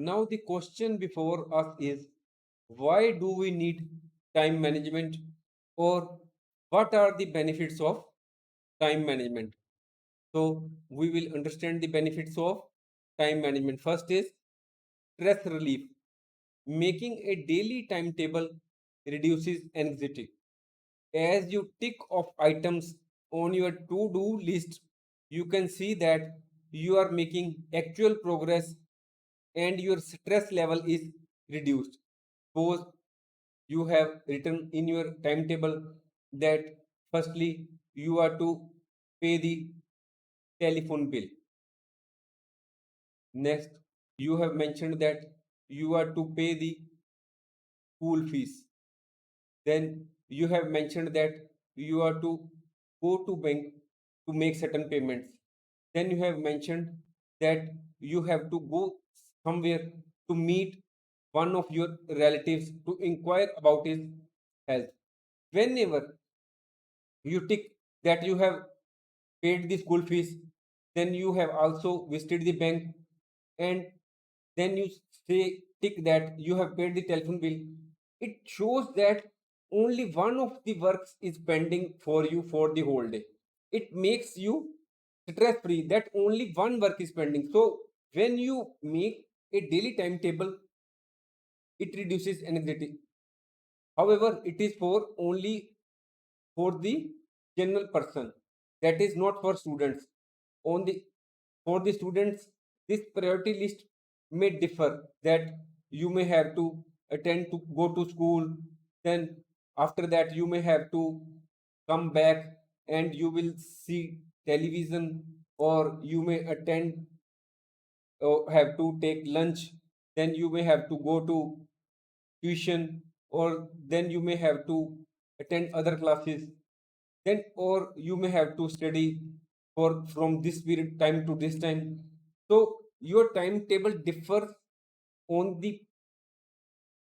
Now, the question before us is, why do we need time management, or what are the benefits of time management? So, we will understand the benefits of time management. First is stress relief. Making a daily timetable reduces anxiety. As you tick off items on your to do list, you can see that you are making actual progress and your stress level is reduced. Suppose you have written in your timetable that firstly you are to pay the telephone bill. Next, you have mentioned that you are to pay the school fees. Then you have mentioned that you are to go to bank to make certain payments. Then you have mentioned that you have to go somewhere to meet one of your relatives to inquire about his health. Whenever you tick that you have paid the school fees, then you have also visited the bank, and then you say tick that you have paid the telephone bill. It shows that only one of the works is pending for you for the whole day. It makes you stress free that only one work is pending. So when you make a daily timetable, it reduces anxiety. However, it is for only for the general person, that is not for students. On the For the students, this priority list may differ, that you may have to attend to go to school, then after that you may have to come back and you will see television, or you may attend or have to take lunch, then you may have to go to tuition, or then you may have to attend other classes, then or you may have to study for from this period time to this time. So your timetable differs on the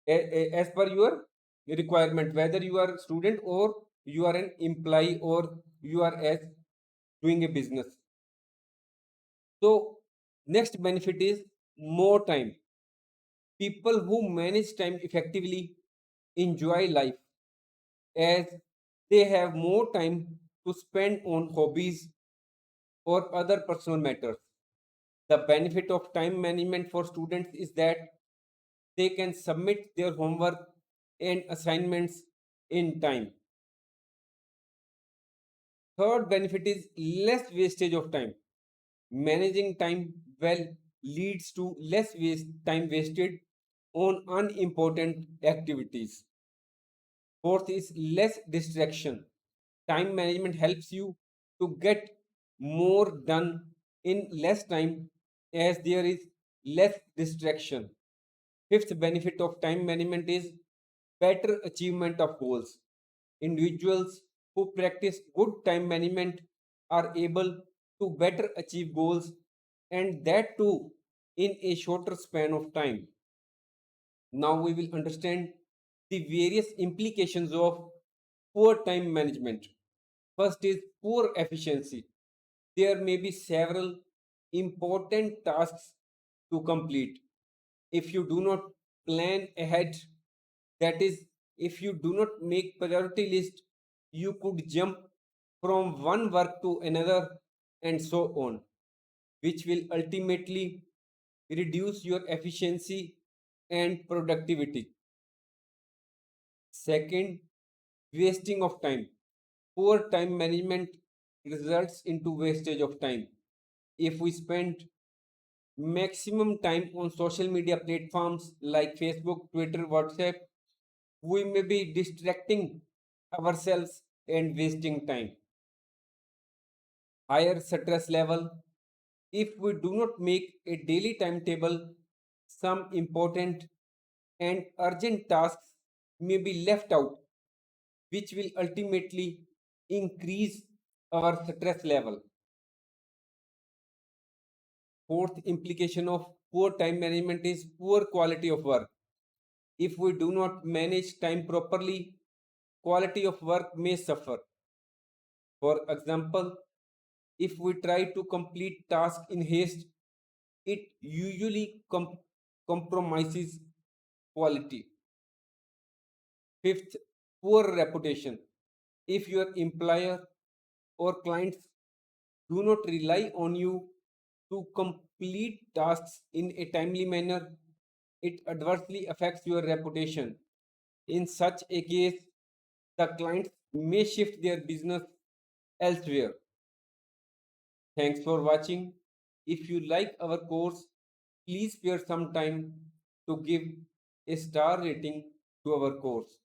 as per your requirement, whether you are a student or you are an employee or you are as doing a business. So next benefit is more time. People who manage time effectively enjoy life, as they have more time to spend on hobbies or other personal matters. The benefit of time management for students is that they can submit their homework and assignments in time. Third benefit is less wastage of time. Managing time well leads to less time wasted on unimportant activities. Fourth is less distraction. Time management helps you to get more done in less time, as there is less distraction. Fifth benefit of time management is better achievement of goals. Individuals who practice good time management are able to better achieve goals, and that too in a shorter span of time. Now we will understand the various implications of poor time management. First is poor efficiency. There may be several important tasks to complete. If you do not plan ahead, that is, if you do not make priority list, you could jump from one work to another and so on, which will ultimately reduce your efficiency and productivity. Second, wasting of time. Poor time management results into wastage of time. If we spend maximum time on social media platforms like Facebook, Twitter, WhatsApp, we may be distracting ourselves and wasting time. Higher stress level. If we do not make a daily timetable, some important and urgent tasks may be left out, which will ultimately increase our stress level. Fourth implication of poor time management is poor quality of work. If we do not manage time properly, quality of work may suffer. For example, if we try to complete tasks in haste, it usually compromises quality. Fifth, poor reputation. If your employer or clients do not rely on you to complete tasks in a timely manner, it adversely affects your reputation. In such a case, the clients may shift their business elsewhere. Thanks for watching. If you like our course, please spare some time to give a star rating to our course.